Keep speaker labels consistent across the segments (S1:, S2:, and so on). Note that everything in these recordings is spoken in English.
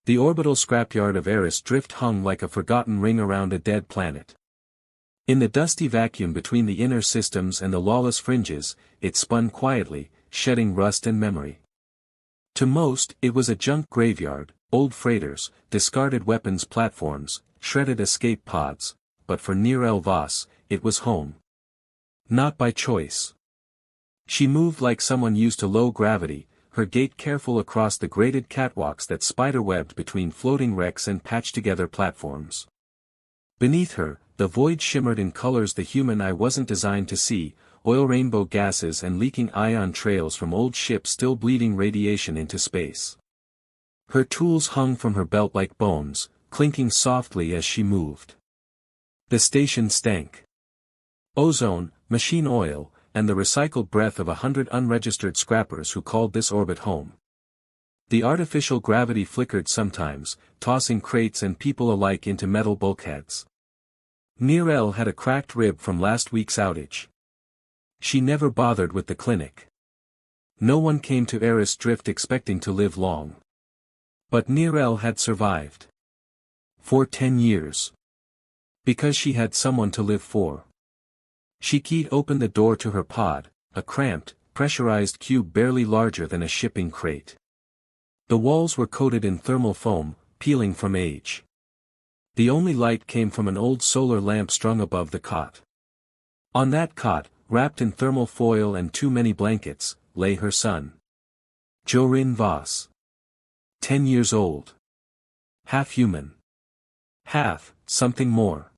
S1: The orbital scrapyard of Eris Drift hung like a forgotten ring around a dead planet. In the dusty vacuum between the inner systems and the lawless fringes, it spun quietly, shedding rust and memory. To most, it was a junk graveyard, old freighters, discarded weapons platforms, shredded escape pods, but for Nirel Voss, it was home. Not by choice. She moved like someone used to low gravity, her gait careful across the graded catwalks that spiderwebbed between floating wrecks and patched-together platforms. Beneath her, the void shimmered in colors the human eye wasn't designed to see, oil rainbow gases and leaking ion trails from old ships still bleeding radiation into space. Her tools hung from her belt like bones, clinking softly as she moved. The station stank. Ozone, machine oil, and the recycled breath of 100 unregistered scrappers who called this orbit home. The artificial gravity flickered sometimes, tossing crates and people alike into metal bulkheads. Nirel had a cracked rib from last week's outage. She never bothered with the clinic. No one came to Eris Drift expecting to live long. But Nirel had survived. For 10 years. Because she had someone to live for. She keyed open the door to her pod, a cramped, pressurized cube barely larger than a shipping crate. The walls were coated in thermal foam, peeling from age. The only light came from an old solar lamp strung above the cot. On that cot, wrapped in thermal foil and too many blankets, lay her son. Jorin Voss. 10 years old. Half human. Half, something more.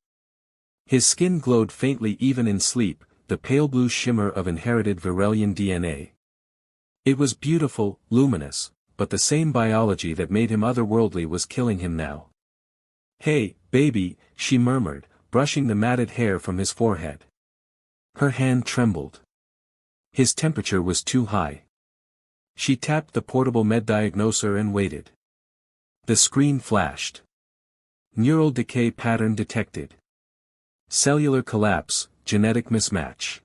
S1: His skin glowed faintly even in sleep, the pale blue shimmer of inherited Virelian DNA. It was beautiful, luminous, but the same biology that made him otherworldly was killing him now. "Hey, baby," she murmured, brushing the matted hair from his forehead. Her hand trembled. His temperature was too high. She tapped the portable med diagnoser and waited. The screen flashed. Neural decay pattern detected. Cellular collapse, genetic mismatch.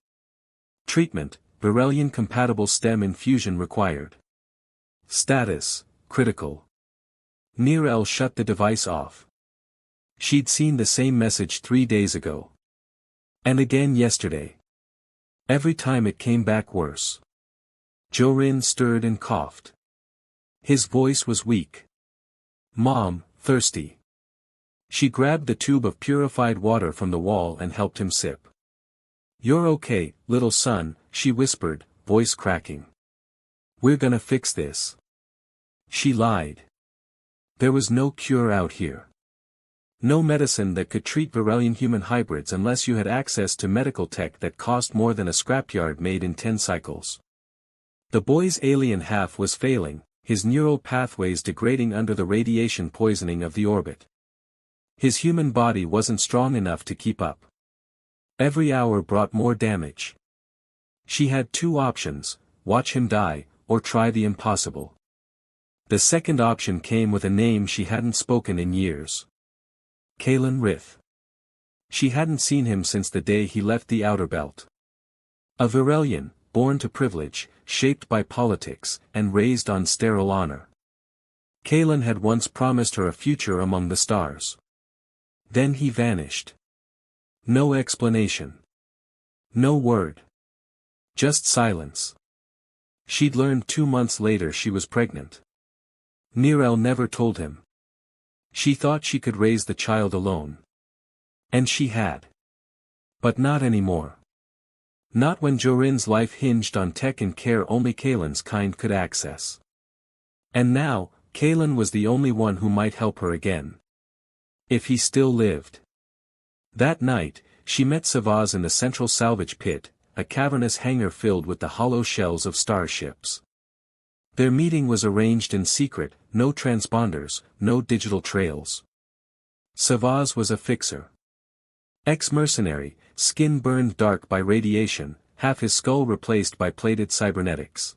S1: Treatment, Virelian-compatible stem infusion required. Status, critical. Nirel shut the device off. She'd seen the same message 3 days ago. And again yesterday. Every time it came back worse. Jorin stirred and coughed. His voice was weak. "Mom, thirsty." She grabbed the tube of purified water from the wall and helped him sip. "You're okay, little son," she whispered, voice cracking. "We're gonna fix this." She lied. There was no cure out here. No medicine that could treat Virelian human hybrids unless you had access to medical tech that cost more than a scrapyard made in 10 cycles. The boy's alien half was failing, his neural pathways degrading under the radiation poisoning of the orbit. His human body wasn't strong enough to keep up. Every hour brought more damage. She had 2 options, watch him die, or try the impossible. The second option came with a name she hadn't spoken in years. Kalen Rith. She hadn't seen him since the day he left the outer belt. A Virelian, born to privilege, shaped by politics, and raised on sterile honor. Kalen had once promised her a future among the stars. Then he vanished. No explanation. No word. Just silence. She'd learned 2 months later she was pregnant. Nirel never told him. She thought she could raise the child alone. And she had. But not anymore. Not when Jorin's life hinged on tech and care only Kalen's kind could access. And now, Kalen was the only one who might help her again. If he still lived. That night, she met Savaz in the central salvage pit, a cavernous hangar filled with the hollow shells of starships. Their meeting was arranged in secret, no transponders, no digital trails. Savaz was a fixer. Ex-mercenary, skin burned dark by radiation, half his skull replaced by plated cybernetics.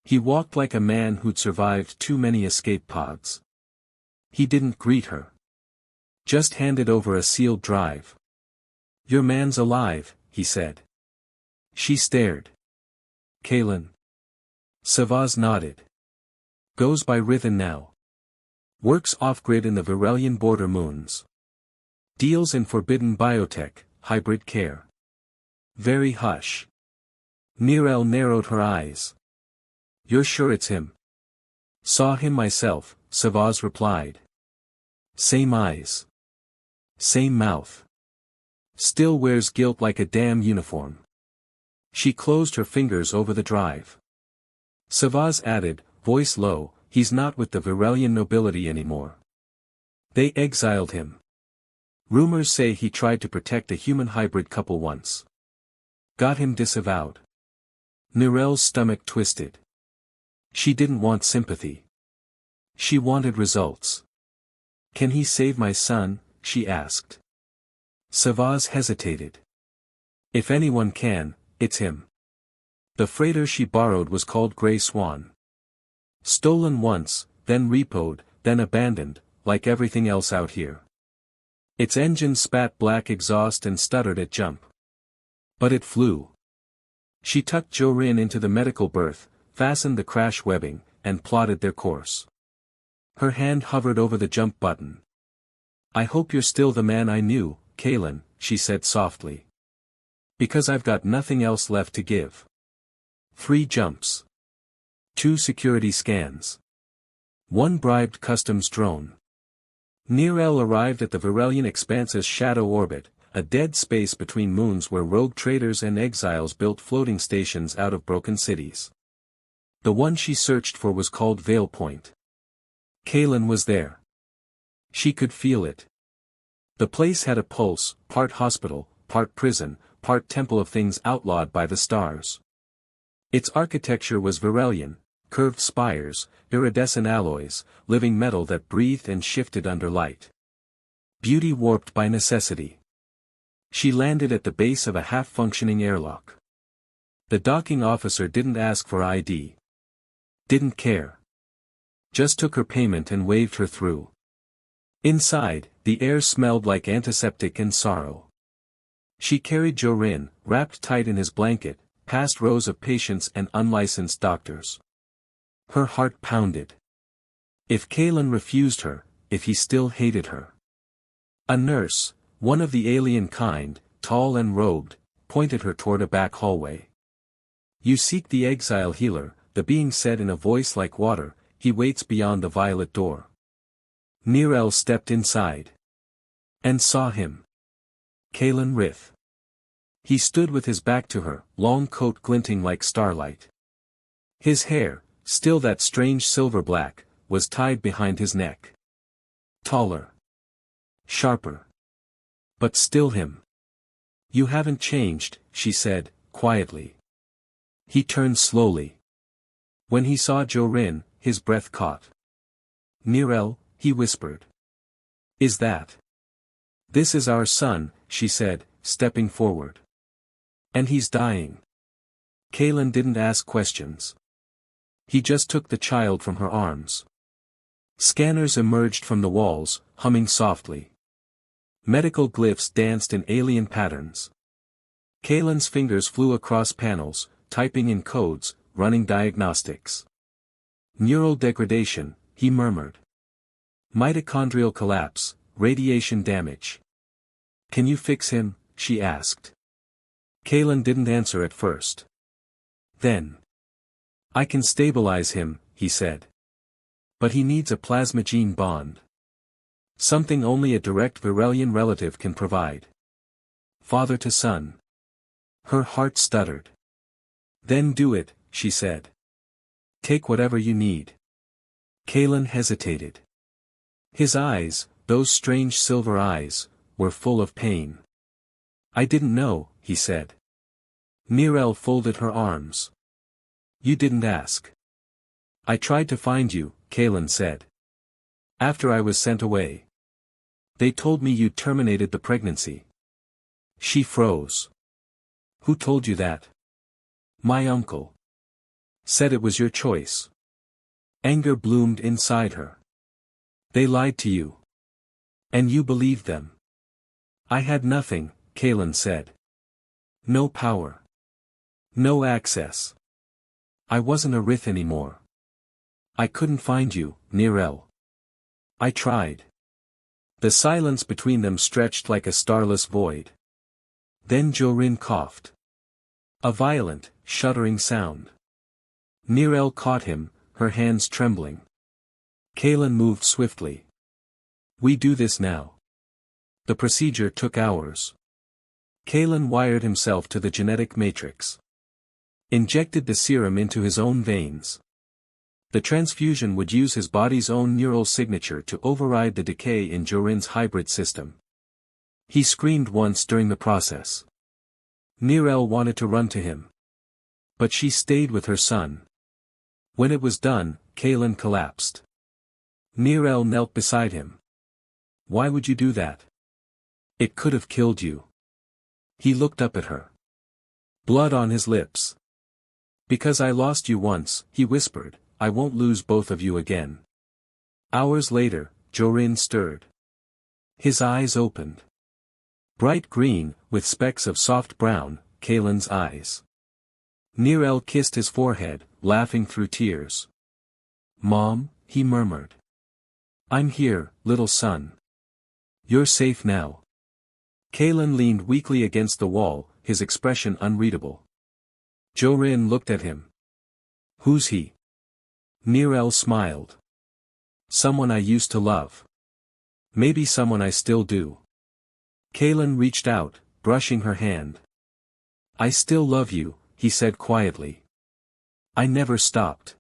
S1: He walked like a man who'd survived too many escape pods. He didn't greet her. Just handed over a sealed drive. "Your man's alive," he said. She stared. "Kalen." Savaz nodded. "Goes by Rithan now." Works off-grid in the Virelian border moons. Deals in forbidden biotech, hybrid care. Very hush. Nirel narrowed her eyes. You're sure it's him? Saw him myself, Savaz replied. Same eyes. Same mouth. Still wears guilt like a damn uniform. She closed her fingers over the drive. Savaz added, voice low, he's not with the Virelian nobility anymore. They exiled him. Rumors say he tried to protect a human hybrid couple once. Got him disavowed. Nirel's stomach twisted. She didn't want sympathy. She wanted results. Can he save my son? She asked. Savaz hesitated. If anyone can, it's him. The freighter she borrowed was called Grey Swan. Stolen once, then repoed, then abandoned, like everything else out here. Its engine spat black exhaust and stuttered at jump. But it flew. She tucked Jorin into the medical berth, fastened the crash webbing, and plotted their course. Her hand hovered over the jump button. I hope you're still the man I knew, Kalen, she said softly. Because I've got nothing else left to give. 3 jumps. 2 security scans. 1 bribed customs drone. Nirel arrived at the Virelian Expanse's shadow orbit, a dead space between moons where rogue traders and exiles built floating stations out of broken cities. The one she searched for was called Veil Point. Kalen was there. She could feel it. The place had a pulse, part hospital, part prison, part temple of things outlawed by the stars. Its architecture was Virelian, curved spires, iridescent alloys, living metal that breathed and shifted under light. Beauty warped by necessity. She landed at the base of a half-functioning airlock. The docking officer didn't ask for ID. Didn't care. Just took her payment and waved her through. Inside, the air smelled like antiseptic and sorrow. She carried Jorin, wrapped tight in his blanket, past rows of patients and unlicensed doctors. Her heart pounded. If Kalen refused her, if he still hated her. A nurse, one of the alien kind, tall and robed, pointed her toward a back hallway. You seek the exile healer, the being said in a voice like water, he waits beyond the violet door. Nirel stepped inside. And saw him. Kalen Rith. He stood with his back to her, long coat glinting like starlight. His hair, still that strange silver black, was tied behind his neck. Taller. Sharper. But still him. You haven't changed, she said, quietly. He turned slowly. When he saw Jorin, his breath caught. Nirel, he whispered. Is that? This is our son, she said, stepping forward. And he's dying. Kalen didn't ask questions. He just took the child from her arms. Scanners emerged from the walls, humming softly. Medical glyphs danced in alien patterns. Kalen's fingers flew across panels, typing in codes, running diagnostics. Neural degradation, he murmured. Mitochondrial collapse, radiation damage. Can you fix him? She asked. Kalen didn't answer at first. Then. I can stabilize him, he said. But he needs a plasma gene bond. Something only a direct Virelian relative can provide. Father to son. Her heart stuttered. Then do it, she said. Take whatever you need. Kalen hesitated. His eyes, those strange silver eyes, were full of pain. I didn't know, he said. Nirel folded her arms. You didn't ask. I tried to find you, Kalen said. After I was sent away. They told me you terminated the pregnancy. She froze. Who told you that? My uncle. Said it was your choice. Anger bloomed inside her. They lied to you. And you believed them. I had nothing, Kalen said. No power. No access. I wasn't a Rith anymore. I couldn't find you, Nirel. I tried. The silence between them stretched like a starless void. Then Jorin coughed. A violent, shuddering sound. Nirel caught him, her hands trembling. Kalen moved swiftly. We do this now. The procedure took hours. Kalen wired himself to the genetic matrix. Injected the serum into his own veins. The transfusion would use his body's own neural signature to override the decay in Jorin's hybrid system. He screamed once during the process. Nirel wanted to run to him. But she stayed with her son. When it was done, Kalen collapsed. Nirel knelt beside him. Why would you do that? It could have killed you. He looked up at her. Blood on his lips. Because I lost you once, he whispered, I won't lose both of you again. Hours later, Jorin stirred. His eyes opened. Bright green, with specks of soft brown, Kalen's eyes. Nirel kissed his forehead, laughing through tears. Mom, he murmured. I'm here, little son. You're safe now. Kalen leaned weakly against the wall, his expression unreadable. Jorin looked at him. Who's he? Nirel smiled. Someone I used to love. Maybe someone I still do. Kalen reached out, brushing her hand. I still love you, he said quietly. I never stopped.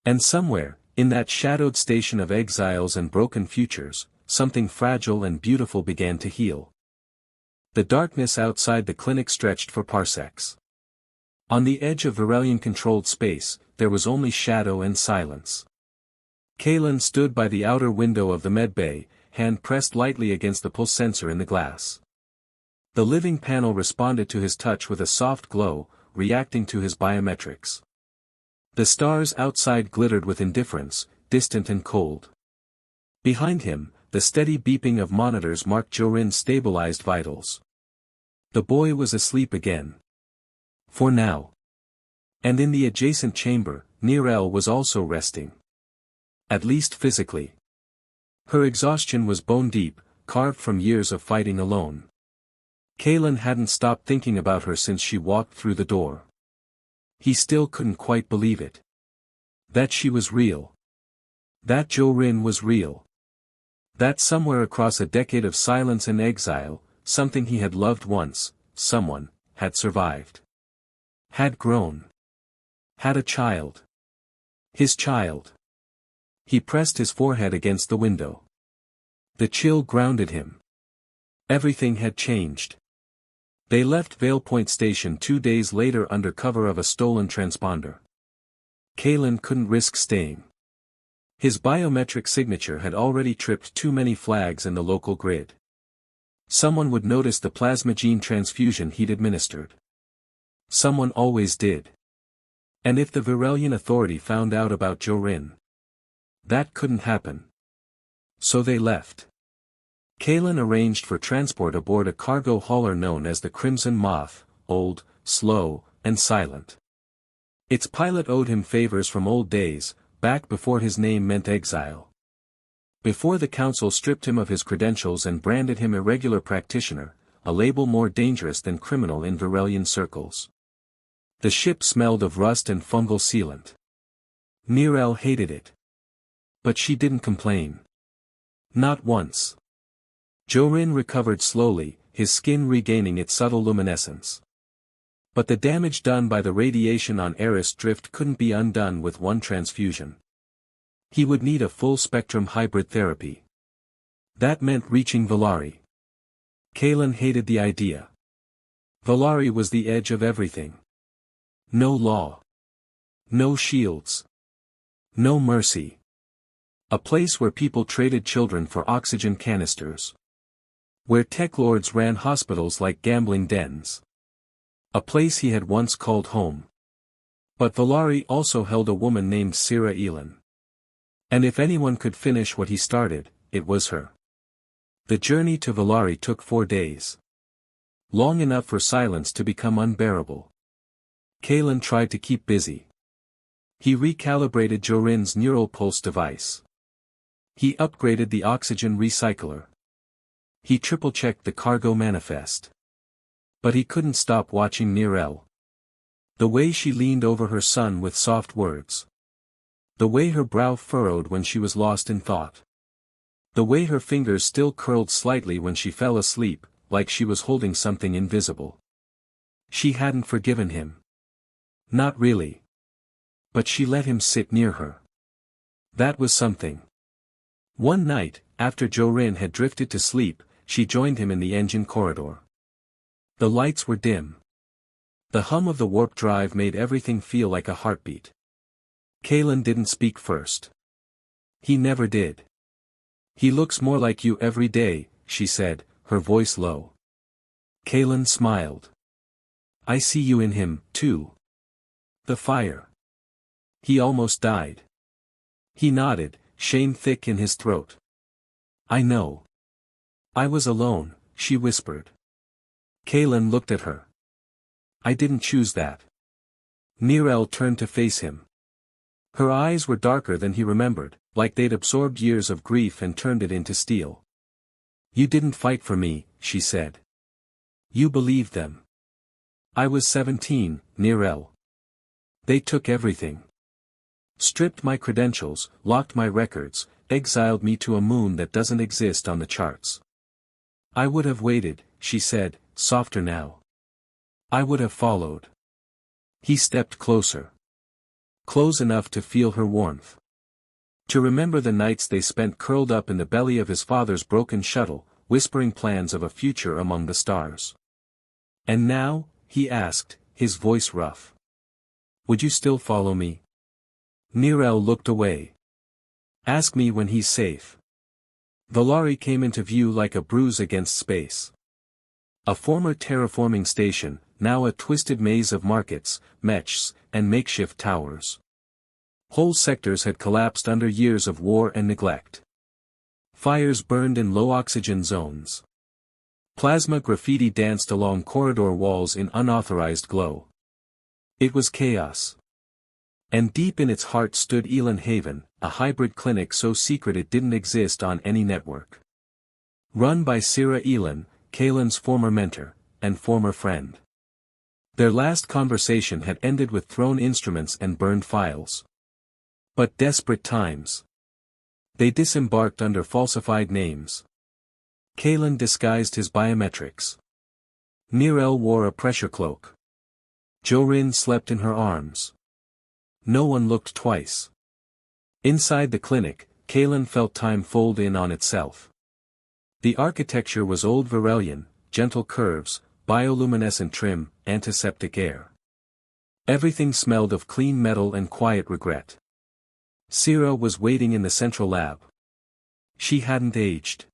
S1: And somewhere, in that shadowed station of exiles and broken futures, something fragile and beautiful began to heal. The darkness outside the clinic stretched for parsecs. On the edge of Virelian-controlled space, there was only shadow and silence. Kalen stood by the outer window of the medbay, hand pressed lightly against the pulse sensor in the glass. The living panel responded to his touch with a soft glow, reacting to his biometrics. The stars outside glittered with indifference, distant and cold. Behind him, the steady beeping of monitors marked Jorin's stabilized vitals. The boy was asleep again. For now. And in the adjacent chamber, Nirel was also resting. At least physically. Her exhaustion was bone-deep, carved from years of fighting alone. Kalen hadn't stopped thinking about her since she walked through the door. He still couldn't quite believe it. That she was real. That Jorin was real. That somewhere across a decade of silence and exile, something he had loved once, someone, had survived. Had grown. Had a child. His child. He pressed his forehead against the window. The chill grounded him. Everything had changed. They left Vale Point Station 2 days later under cover of a stolen transponder. Kalen couldn't risk staying. His biometric signature had already tripped too many flags in the local grid. Someone would notice the plasma gene transfusion he'd administered. Someone always did. And if the Virelian Authority found out about Jorin, that couldn't happen. So they left. Kalen arranged for transport aboard a cargo hauler known as the Crimson Moth, old, slow, and silent. Its pilot owed him favors from old days, back before his name meant exile. Before the council stripped him of his credentials and branded him irregular practitioner, a label more dangerous than criminal in Virelian circles. The ship smelled of rust and fungal sealant. Nirel hated it. But she didn't complain. Not once. Jorin recovered slowly, his skin regaining its subtle luminescence. But the damage done by the radiation on Eris Drift couldn't be undone with one transfusion. He would need a full-spectrum hybrid therapy. That meant reaching Valari. Kalen hated the idea. Valari was the edge of everything. No law. No shields. No mercy. A place where people traded children for oxygen canisters. Where tech lords ran hospitals like gambling dens. A place he had once called home. But Valari also held a woman named Sira Elin. And if anyone could finish what he started, it was her. The journey to Valari took 4 days. Long enough for silence to become unbearable. Kalen tried to keep busy. He recalibrated Jorin's neural pulse device. He upgraded the oxygen recycler. He triple-checked the cargo manifest. But he couldn't stop watching Mirel. The way she leaned over her son with soft words. The way her brow furrowed when she was lost in thought. The way her fingers still curled slightly when she fell asleep, like she was holding something invisible. She hadn't forgiven him. Not really. But she let him sit near her. That was something. One night, after Jorin had drifted to sleep, she joined him in the engine corridor. The lights were dim. The hum of the warp drive made everything feel like a heartbeat. Kalen didn't speak first. He never did. He looks more like you every day, she said, her voice low. Kalen smiled. I see you in him, too. The fire. He almost died. He nodded, shame thick in his throat. I know. I was alone, she whispered. Kalen looked at her. I didn't choose that. Mirel turned to face him. Her eyes were darker than he remembered, like they'd absorbed years of grief and turned it into steel. You didn't fight for me, she said. You believed them. I was 17, Mirel. They took everything. Stripped my credentials, locked my records, exiled me to a moon that doesn't exist on the charts. I would have waited, she said, softer now. I would have followed. He stepped closer. Close enough to feel her warmth. To remember the nights they spent curled up in the belly of his father's broken shuttle, whispering plans of a future among the stars. And now, he asked, his voice rough. Would you still follow me? Mirel looked away. Ask me when he's safe. Valari came into view like a bruise against space. A former terraforming station, now a twisted maze of markets, mechs, and makeshift towers. Whole sectors had collapsed under years of war and neglect. Fires burned in low-oxygen zones. Plasma graffiti danced along corridor walls in unauthorized glow. It was chaos. And deep in its heart stood Elan Haven, a hybrid clinic so secret it didn't exist on any network. Run by Sira Elan, Kalen's former mentor, and former friend. Their last conversation had ended with thrown instruments and burned files. But desperate times. They disembarked under falsified names. Kalen disguised his biometrics. Mirel wore a pressure cloak. Jorin slept in her arms. No one looked twice. Inside the clinic, Kalen felt time fold in on itself. The architecture was old Varelian, gentle curves, bioluminescent trim, antiseptic air. Everything smelled of clean metal and quiet regret. Sira was waiting in the central lab. She hadn't aged.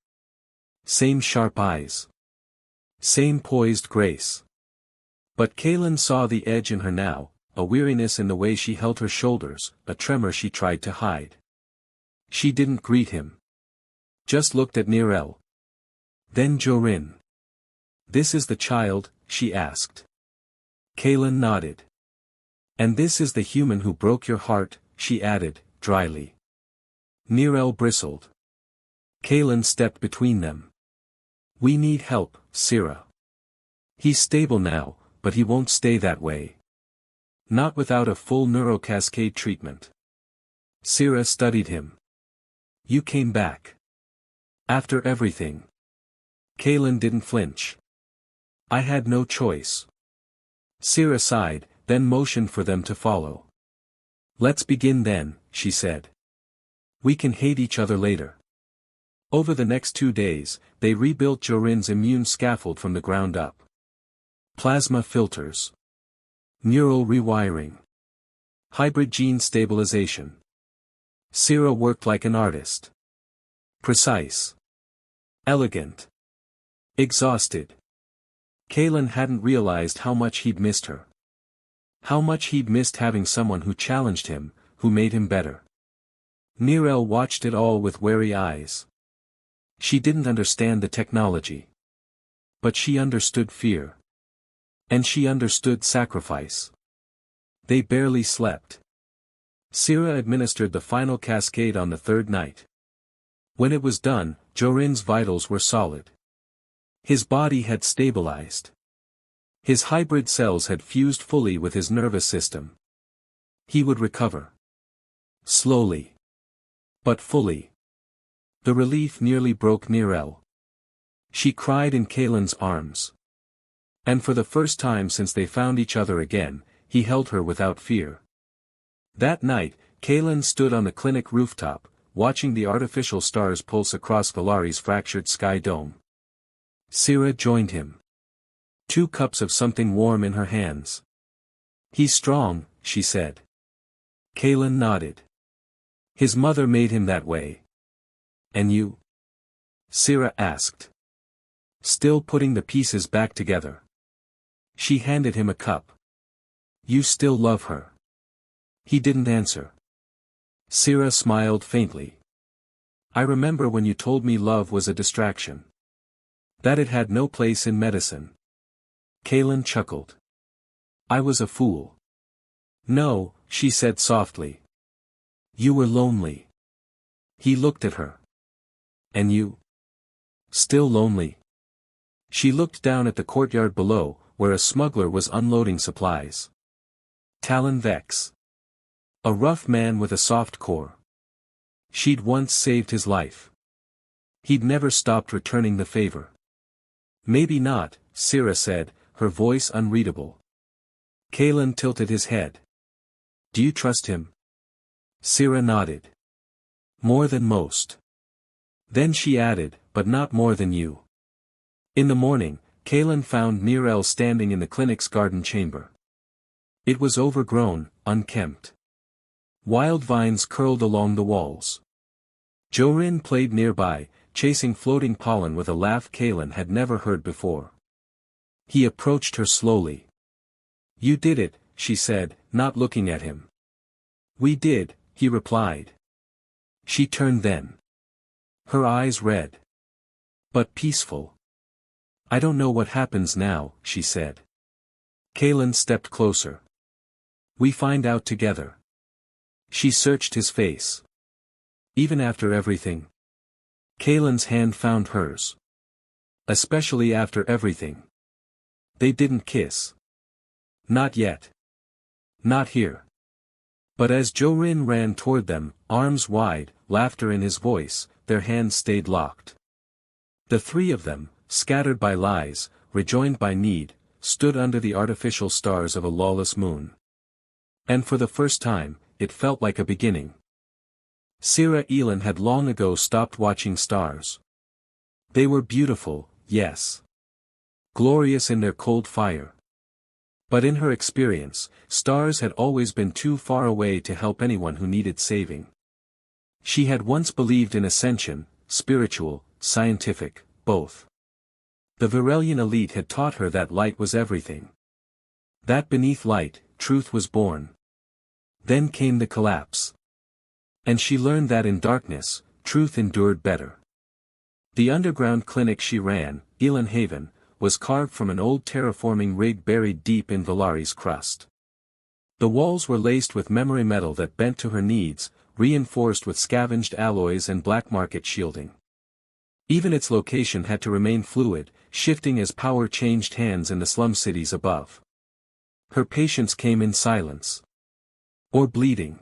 S1: Same sharp eyes. Same poised grace. But Kalen saw the edge in her now, a weariness in the way she held her shoulders, a tremor she tried to hide. She didn't greet him. Just looked at Mirel. Then Jorin. This is the child, she asked. Kalen nodded. And this is the human who broke your heart, she added, dryly. Mirel bristled. Kalen stepped between them. We need help, Sira. He's stable now, but he won't stay that way. Not without a full neurocascade treatment. Sira studied him. You came back. After everything. Kalen didn't flinch. I had no choice. Sira sighed, then motioned for them to follow. Let's begin then, she said. We can hate each other later. Over the next 2 days, they rebuilt Jorin's immune scaffold from the ground up. Plasma filters. Neural rewiring. Hybrid gene stabilization. Sira worked like an artist. Precise. Elegant. Exhausted. Kalen hadn't realized how much he'd missed her. How much he'd missed having someone who challenged him, who made him better. Mirel watched it all with wary eyes. She didn't understand the technology. But she understood fear. And she understood sacrifice. They barely slept. Sira administered the final cascade on the third night. When it was done, Jorin's vitals were solid. His body had stabilized. His hybrid cells had fused fully with his nervous system. He would recover. Slowly. But fully. The relief nearly broke Nirel. She cried in Kalen's arms. And for the first time since they found each other again, he held her without fear. That night, Kalen stood on the clinic rooftop, watching the artificial stars pulse across Valari's fractured sky dome. Sira joined him. 2 cups of something warm in her hands. "He's strong," she said. Kalen nodded. "His mother made him that way." "And you?" Sira asked. Still putting the pieces back together. She handed him a cup. "You still love her?" He didn't answer. Sira smiled faintly. "I remember when you told me love was a distraction. That it had no place in medicine." Kalen chuckled. "I was a fool." "No," she said softly. "You were lonely." He looked at her. "And you?" "Still lonely." She looked down at the courtyard below, where a smuggler was unloading supplies. Talon Vex. A rough man with a soft core. She'd once saved his life. He'd never stopped returning the favor. "Maybe not," Sira said, her voice unreadable. Kalen tilted his head. "Do you trust him?" Sira nodded. "More than most." Then she added, "But not more than you." In the morning, Kalen found Nirel standing in the clinic's garden chamber. It was overgrown, unkempt. Wild vines curled along the walls. Jorin played nearby, chasing floating pollen with a laugh Kalen had never heard before. He approached her slowly. "You did it," she said, not looking at him. "We did," he replied. She turned then. Her eyes red. But peaceful. "I don't know what happens now," she said. Kalen stepped closer. "We find out together." She searched his face. "Even after everything?" Kalen's hand found hers. "Especially after everything." They didn't kiss. Not yet. Not here. But as Jorin ran toward them, arms wide, laughter in his voice, their hands stayed locked. The 3 of them, scattered by lies, rejoined by need, stood under the artificial stars of a lawless moon. And for the first time, it felt like a beginning. Sira Elin had long ago stopped watching stars. They were beautiful, yes. Glorious in their cold fire. But in her experience, stars had always been too far away to help anyone who needed saving. She had once believed in ascension, spiritual, scientific, both. The Varelian elite had taught her that light was everything. That beneath light, truth was born. Then came the collapse. And she learned that in darkness, truth endured better. The underground clinic she ran, Elin Haven, was carved from an old terraforming rig buried deep in Valari's crust. The walls were laced with memory metal that bent to her needs, reinforced with scavenged alloys and black market shielding. Even its location had to remain fluid, shifting as power changed hands in the slum cities above. Her patients came in silence. Or bleeding.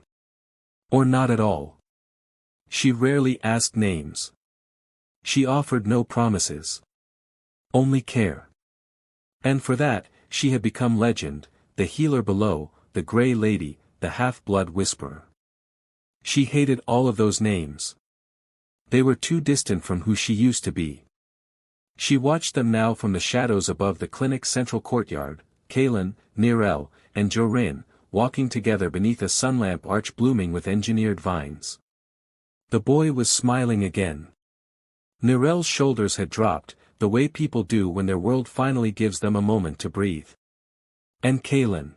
S1: Or not at all. She rarely asked names. She offered no promises. Only care. And for that, she had become legend, the healer below, the Grey Lady, the half-blood whisperer. She hated all of those names. They were too distant from who she used to be. She watched them now from the shadows above the clinic's central courtyard, Kalen, Nirel, and Jorin, walking together beneath a sunlamp arch blooming with engineered vines. The boy was smiling again. Nirel's shoulders had dropped, the way people do when their world finally gives them a moment to breathe. And Kalen.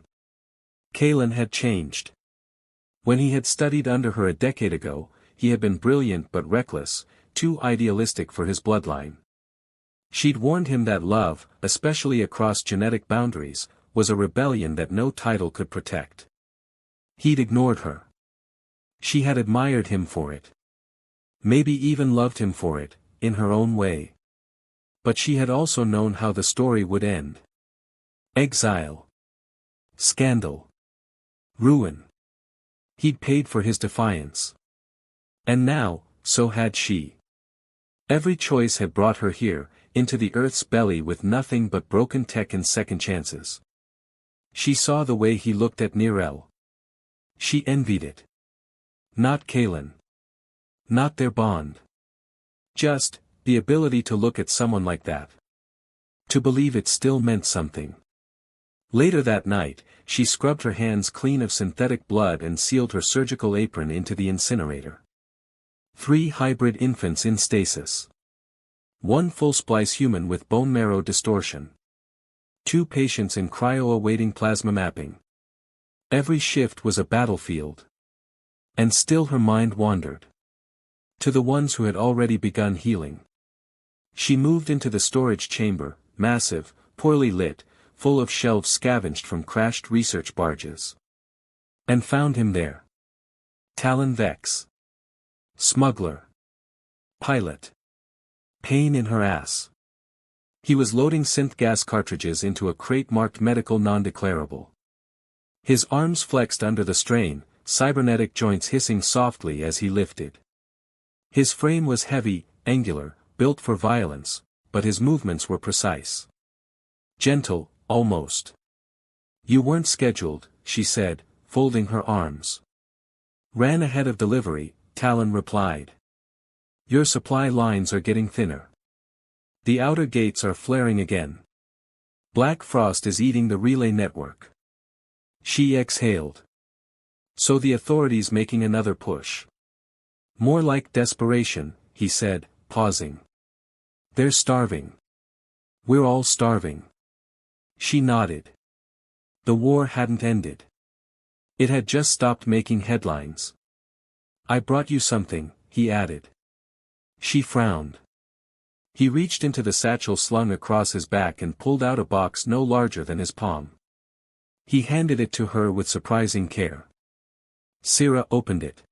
S1: Kalen had changed. When he had studied under her a decade ago, he had been brilliant but reckless, too idealistic for his bloodline. She'd warned him that love, especially across genetic boundaries, was a rebellion that no title could protect. He'd ignored her. She had admired him for it. Maybe even loved him for it, in her own way. But she had also known how the story would end. Exile. Scandal. Ruin. He'd paid for his defiance. And now, so had she. Every choice had brought her here, into the Earth's belly with nothing but broken tech and second chances. She saw the way he looked at Nirel. She envied it. Not Kalen. Not their bond. Just, the ability to look at someone like that. To believe it still meant something. Later that night, she scrubbed her hands clean of synthetic blood and sealed her surgical apron into the incinerator. 3 hybrid infants in stasis. 1 full-splice human with bone marrow distortion. 2 patients in cryo-awaiting plasma mapping. Every shift was a battlefield. And still her mind wandered. To the ones who had already begun healing. She moved into the storage chamber, massive, poorly lit, full of shelves scavenged from crashed research barges. And found him there. Talon Vex. Smuggler. Pilot. Pain in her ass. He was loading synth gas cartridges into a crate marked medical non-declarable. His arms flexed under the strain, cybernetic joints hissing softly as he lifted. His frame was heavy, angular, built for violence, but his movements were precise. Gentle, almost. You weren't scheduled, she said, folding her arms. Ran ahead of delivery, Talon replied. Your supply lines are getting thinner. The outer gates are flaring again. Black frost is eating the relay network. She exhaled. So the authorities making another push. More like desperation, he said, pausing. They're starving. We're all starving. She nodded. The war hadn't ended. It had just stopped making headlines. I brought you something, he added. She frowned. He reached into the satchel slung across his back and pulled out a box no larger than his palm. He handed it to her with surprising care. Sira opened it.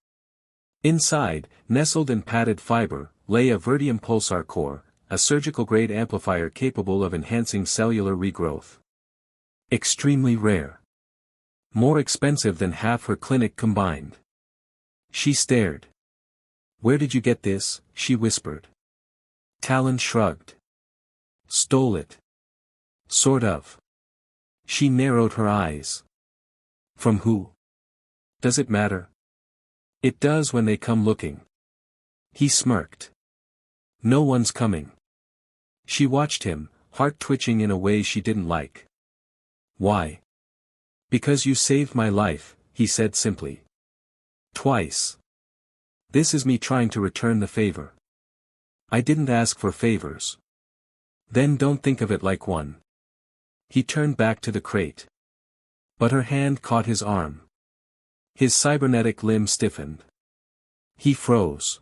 S1: Inside, nestled in padded fiber, lay a Vertium pulsar core, a surgical-grade amplifier capable of enhancing cellular regrowth. Extremely rare. More expensive than half her clinic combined. She stared. Where did you get this? She whispered. Talon shrugged. Stole it. Sort of. She narrowed her eyes. From who? Does it matter? It does when they come looking. He smirked. No one's coming. She watched him, heart twitching in a way she didn't like. Why? Because you saved my life, he said simply. Twice. This is me trying to return the favor. I didn't ask for favors. Then don't think of it like one. He turned back to the crate. But her hand caught his arm. His cybernetic limb stiffened. He froze.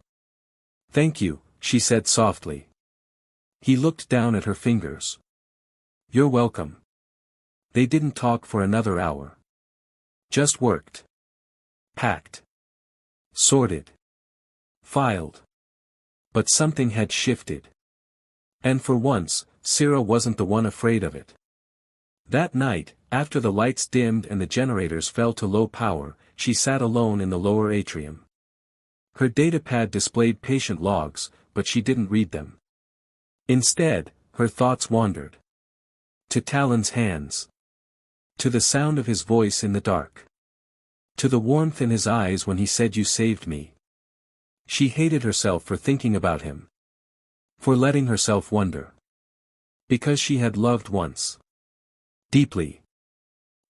S1: Thank you, she said softly. He looked down at her fingers. You're welcome. They didn't talk for another hour. Just worked. Packed. Sorted. Filed. But something had shifted. And for once, Sira wasn't the one afraid of it. That night, after the lights dimmed and the generators fell to low power, she sat alone in the lower atrium. Her datapad displayed patient logs, but she didn't read them. Instead, her thoughts wandered. To Talon's hands. To the sound of his voice in the dark. To the warmth in his eyes when he said you saved me. She hated herself for thinking about him. For letting herself wonder. Because she had loved once. Deeply.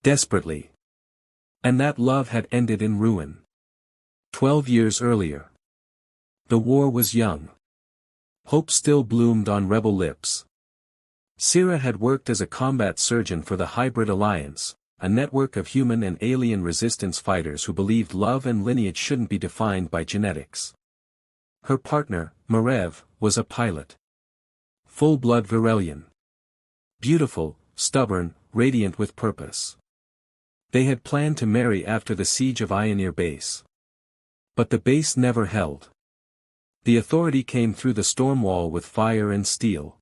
S1: Desperately. And that love had ended in ruin. 12 years earlier. The war was young. Hope still bloomed on rebel lips. Sira had worked as a combat surgeon for the Hybrid Alliance, a network of human and alien resistance fighters who believed love and lineage shouldn't be defined by genetics. Her partner, Marev, was a pilot. Full-blood Virelian. Beautiful, stubborn, radiant with purpose. They had planned to marry after the siege of Ioneer Base. But the base never held. The authority came through the storm wall with fire and steel.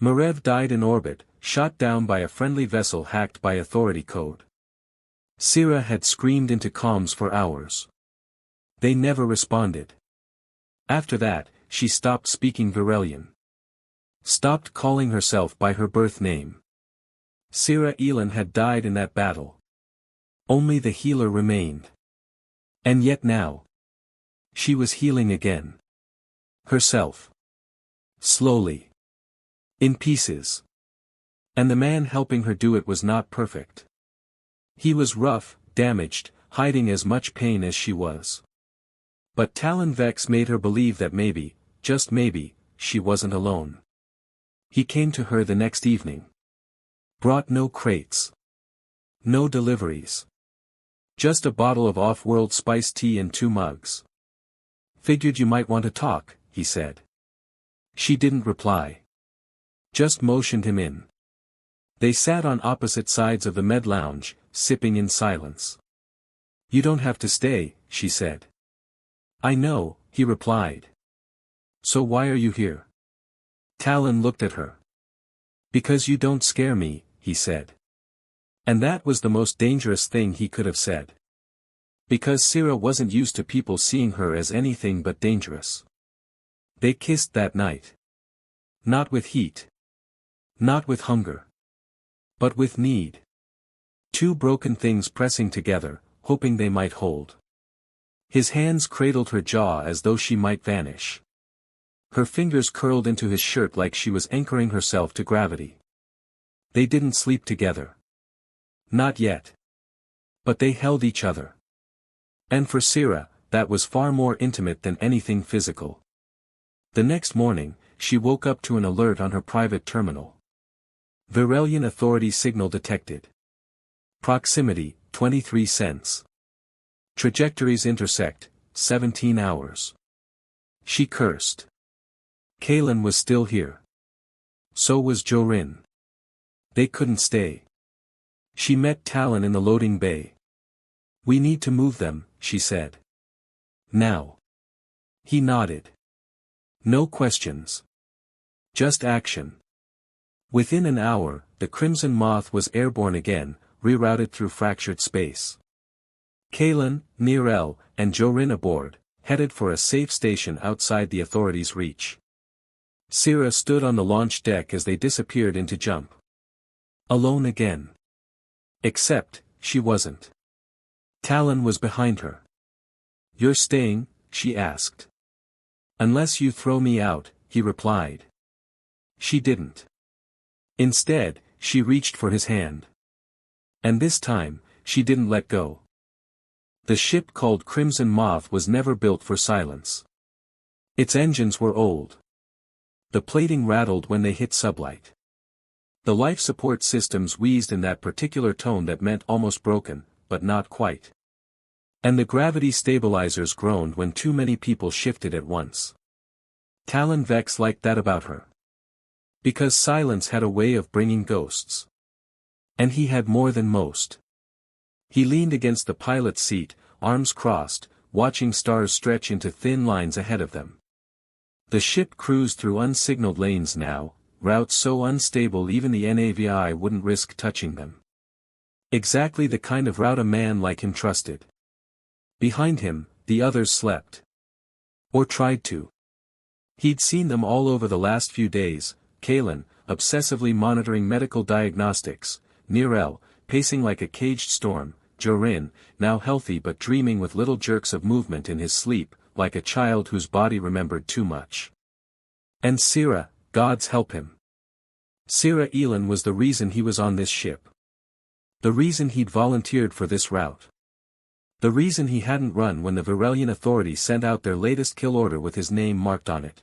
S1: Merev died in orbit, shot down by a friendly vessel hacked by authority code. Sira had screamed into comms for hours. They never responded. After that, she stopped speaking Virelian. Stopped calling herself by her birth name. Sira Elin had died in that battle. Only the healer remained. And yet now, she was healing again. Herself. Slowly. In pieces. And the man helping her do it was not perfect. He was rough, damaged, hiding as much pain as she was. But Talon Vex made her believe that maybe, just maybe, she wasn't alone. He came to her the next evening. Brought no crates. No deliveries. Just a bottle of off-world spiced tea and 2 mugs. Figured you might want to talk, he said. She didn't reply. Just motioned him in. They sat on opposite sides of the med lounge, sipping in silence. You don't have to stay, she said. I know, he replied. So why are you here? Talon looked at her. Because you don't scare me, he said. And that was the most dangerous thing he could have said. Because Sira wasn't used to people seeing her as anything but dangerous. They kissed that night. Not with heat. Not with hunger. But with need. 2 broken things pressing together, hoping they might hold. His hands cradled her jaw as though she might vanish. Her fingers curled into his shirt like she was anchoring herself to gravity. They didn't sleep together. Not yet. But they held each other. And for Sira, that was far more intimate than anything physical. The next morning, she woke up to an alert on her private terminal. Virelian authority signal detected. Proximity, 23 cents. Trajectories intersect, 17 hours. She cursed. Kalen was still here. So was Jorin. They couldn't stay. She met Talon in the loading bay. We need to move them, she said. Now. He nodded. No questions. Just action. Within an hour, the Crimson Moth was airborne again, rerouted through fractured space. Kalen, Nirel, and Jorin aboard, headed for a safe station outside the authorities' reach. Sira stood on the launch deck as they disappeared into jump. Alone again. Except, she wasn't. Talon was behind her. You're staying? She asked. Unless you throw me out, he replied. She didn't. Instead, she reached for his hand. And this time, she didn't let go. The ship called Crimson Moth was never built for silence. Its engines were old. The plating rattled when they hit sublight. The life support systems wheezed in that particular tone that meant almost broken, but not quite. And the gravity stabilizers groaned when too many people shifted at once. Talon Vex liked that about her. Because silence had a way of bringing ghosts. And he had more than most. He leaned against the pilot's seat, arms crossed, watching stars stretch into thin lines ahead of them. The ship cruised through unsignaled lanes now, routes so unstable even the NAVI wouldn't risk touching them. Exactly the kind of route a man like him trusted. Behind him, the others slept. Or tried to. He'd seen them all over the last few days, Kalen, obsessively monitoring medical diagnostics, Nirel, pacing like a caged storm, Jorin, now healthy but dreaming with little jerks of movement in his sleep, like a child whose body remembered too much. And Sira, gods help him. Sira Elin was the reason he was on this ship. The reason he'd volunteered for this route. The reason he hadn't run when the Virelian Authority sent out their latest kill order with his name marked on it.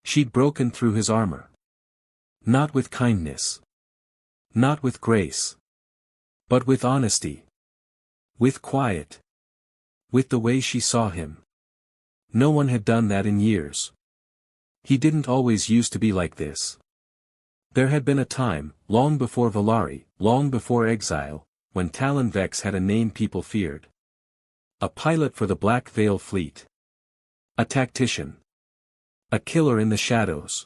S1: She'd broken through his armor. Not with kindness. Not with grace. But with honesty. With quiet. With the way she saw him. No one had done that in years. He didn't always used to be like this. There had been a time, long before Valari, long before exile, when Talon Vex had a name people feared. A pilot for the Black Veil Fleet. A tactician. A killer in the shadows.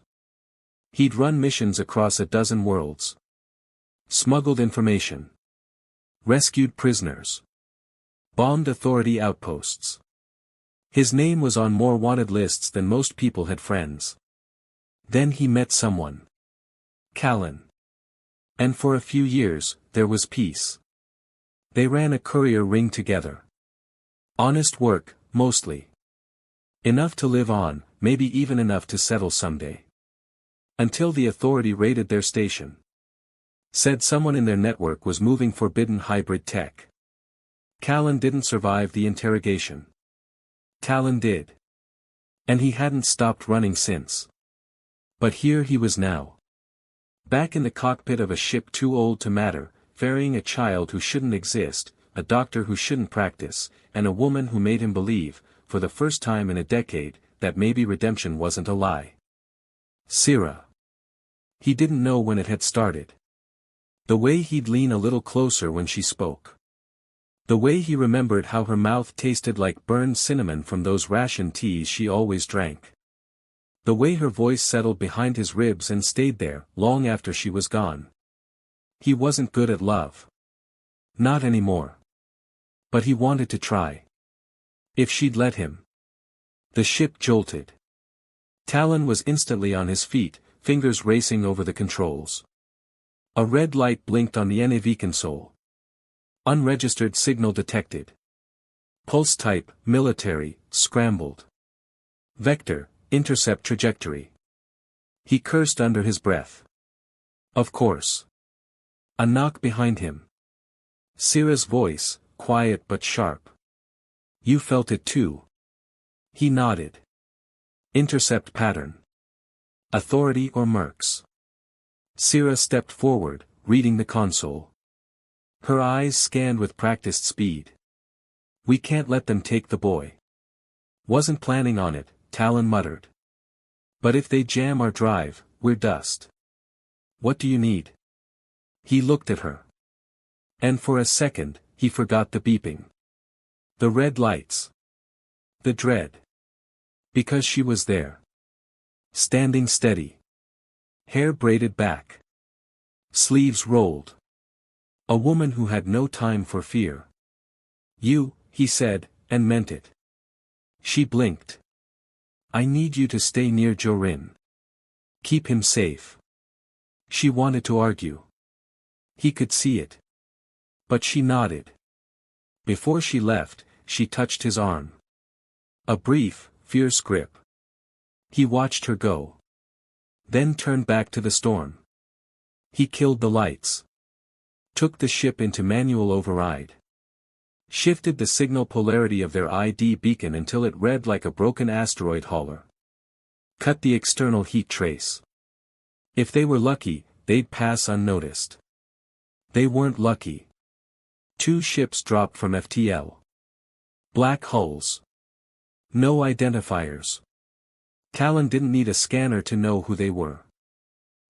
S1: He'd run missions across a dozen worlds. Smuggled information. Rescued prisoners. Bombed authority outposts. His name was on more wanted lists than most people had friends. Then he met someone. Callan. And for a few years, there was peace. They ran a courier ring together. Honest work, mostly. Enough to live on, maybe even enough to settle someday. Until the authority raided their station. Said someone in their network was moving forbidden hybrid tech. Callan didn't survive the interrogation. Talon did. And he hadn't stopped running since. But here he was now. Back in the cockpit of a ship too old to matter, ferrying a child who shouldn't exist, a doctor who shouldn't practice, and a woman who made him believe, for the first time in a decade, that maybe redemption wasn't a lie. Sira. He didn't know when it had started. The way he'd lean a little closer when she spoke. The way he remembered how her mouth tasted like burned cinnamon from those ration teas she always drank. The way her voice settled behind his ribs and stayed there, long after she was gone. He wasn't good at love. Not anymore. But he wanted to try. If she'd let him. The ship jolted. Talon was instantly on his feet, fingers racing over the controls. A red light blinked on the NAV console. Unregistered signal detected. Pulse type, military, scrambled. Vector, intercept trajectory. He cursed under his breath. Of course. A knock behind him. Sira's voice, quiet but sharp. You felt it too. He nodded. Intercept pattern. Authority or mercs? Sira stepped forward, reading the console. Her eyes scanned with practiced speed. We can't let them take the boy. Wasn't planning on it, Talon muttered. But if they jam our drive, we're dust. What do you need? He looked at her. And for a second, he forgot the beeping. The red lights. The dread. Because she was there. Standing steady. Hair braided back. Sleeves rolled. A woman who had no time for fear. You, he said, and meant it. She blinked. I need you to stay near Jorin. Keep him safe. She wanted to argue. He could see it. But she nodded. Before she left, she touched his arm. A brief, fierce grip. He watched her go. Then turned back to the storm. He killed the lights. Took the ship into manual override. Shifted the signal polarity of their ID beacon until it read like a broken asteroid hauler. Cut the external heat trace. If they were lucky, they'd pass unnoticed. They weren't lucky. 2 ships dropped from FTL. Black hulls. No identifiers. Talon didn't need a scanner to know who they were.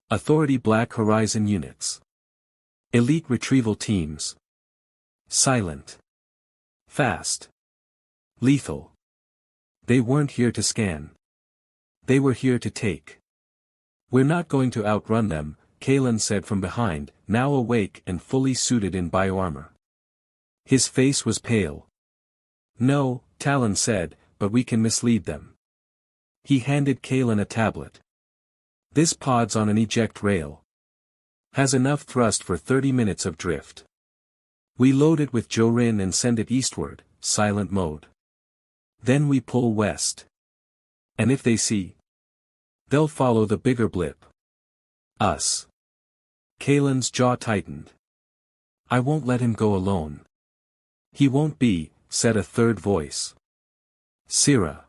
S1: Authority Black Horizon units. Elite retrieval teams. Silent. Fast. Lethal. They weren't here to scan. They were here to take. We're not going to outrun them, Callan said from behind, now awake and fully suited in bioarmor. His face was pale. No, Talon said, but we can mislead them. He handed Callan a tablet. This pod's on an eject rail. Has enough thrust for 30 minutes of drift. We load it with Jorin and send it eastward, silent mode. Then we pull west. And if they see, they'll follow the bigger blip. Us. Callan's jaw tightened. I won't let him go alone. He won't be, said a third voice. Sira.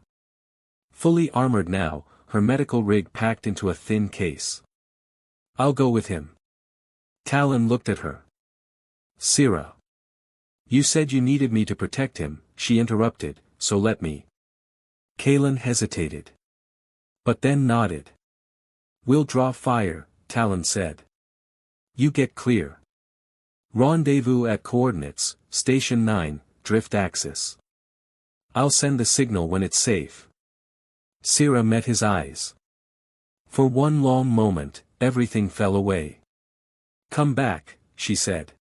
S1: Fully armored now, her medical rig packed into a thin case. I'll go with him. Talon looked at her. Sira. You said you needed me to protect him, she interrupted, so let me. Callan hesitated. But then nodded. We'll draw fire, Talon said. You get clear. Rendezvous at coordinates, Station 9, drift axis. I'll send the signal when it's safe. Sira met his eyes. For one long moment, everything fell away. "Come back," she said.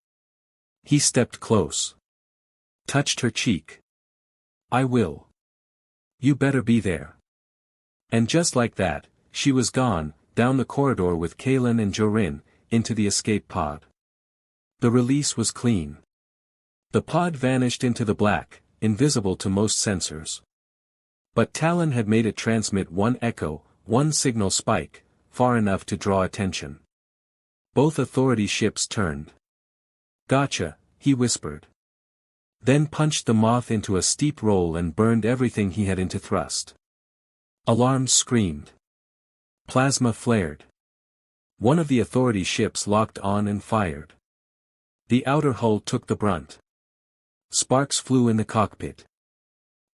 S1: He stepped close. Touched her cheek. "I will. You better be there." And just like that, she was gone, down the corridor with Kalen and Jorin, into the escape pod. The release was clean. The pod vanished into the black, invisible to most sensors. But Talon had made it transmit one echo, one signal spike, far enough to draw attention. Both authority ships turned. "Gotcha," he whispered. Then punched the moth into a steep roll and burned everything he had into thrust. Alarms screamed. Plasma flared. One of the authority ships locked on and fired. The outer hull took the brunt. Sparks flew in the cockpit.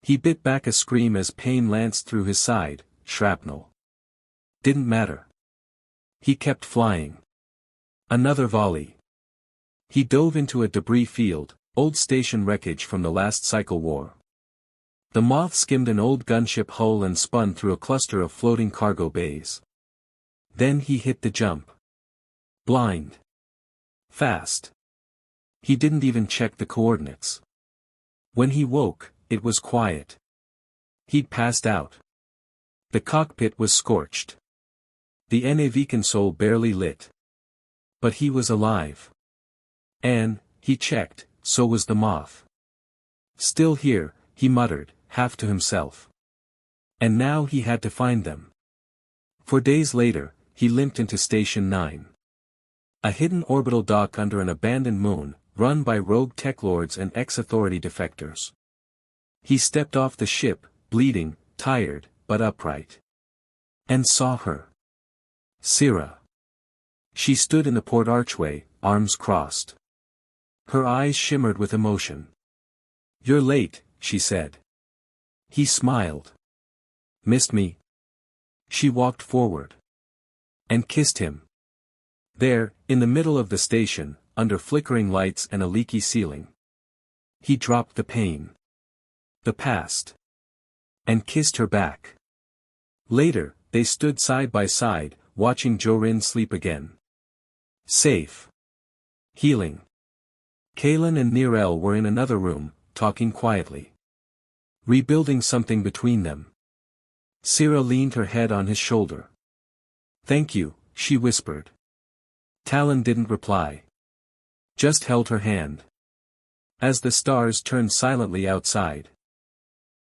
S1: He bit back a scream as pain lanced through his side. Shrapnel. Didn't matter. He kept flying. Another volley. He dove into a debris field, old station wreckage from the last cycle war. The moth skimmed an old gunship hull and spun through a cluster of floating cargo bays. Then he hit the jump. Blind. Fast. He didn't even check the coordinates. When he woke, it was quiet. He'd passed out. The cockpit was scorched. The NAV console barely lit. But he was alive. And, he checked, so was the moth. "Still here," he muttered, half to himself. And now he had to find them. For days later, he limped into Station 9. A hidden orbital dock under an abandoned moon, run by rogue tech lords and ex-authority defectors. He stepped off the ship, bleeding, tired, but upright. And saw her. Sira. She stood in the port archway, arms crossed. Her eyes shimmered with emotion. "You're late," she said. He smiled. "Missed me?" She walked forward. And kissed him. There, in the middle of the station, under flickering lights and a leaky ceiling. He dropped the pain. The past. And kissed her back. Later, they stood side by side, watching Jorin sleep again. Safe. Healing. Kalen and Nirel were in another room, talking quietly. Rebuilding something between them. Sira leaned her head on his shoulder. "Thank you," she whispered. Talon didn't reply. Just held her hand. As the stars turned silently outside.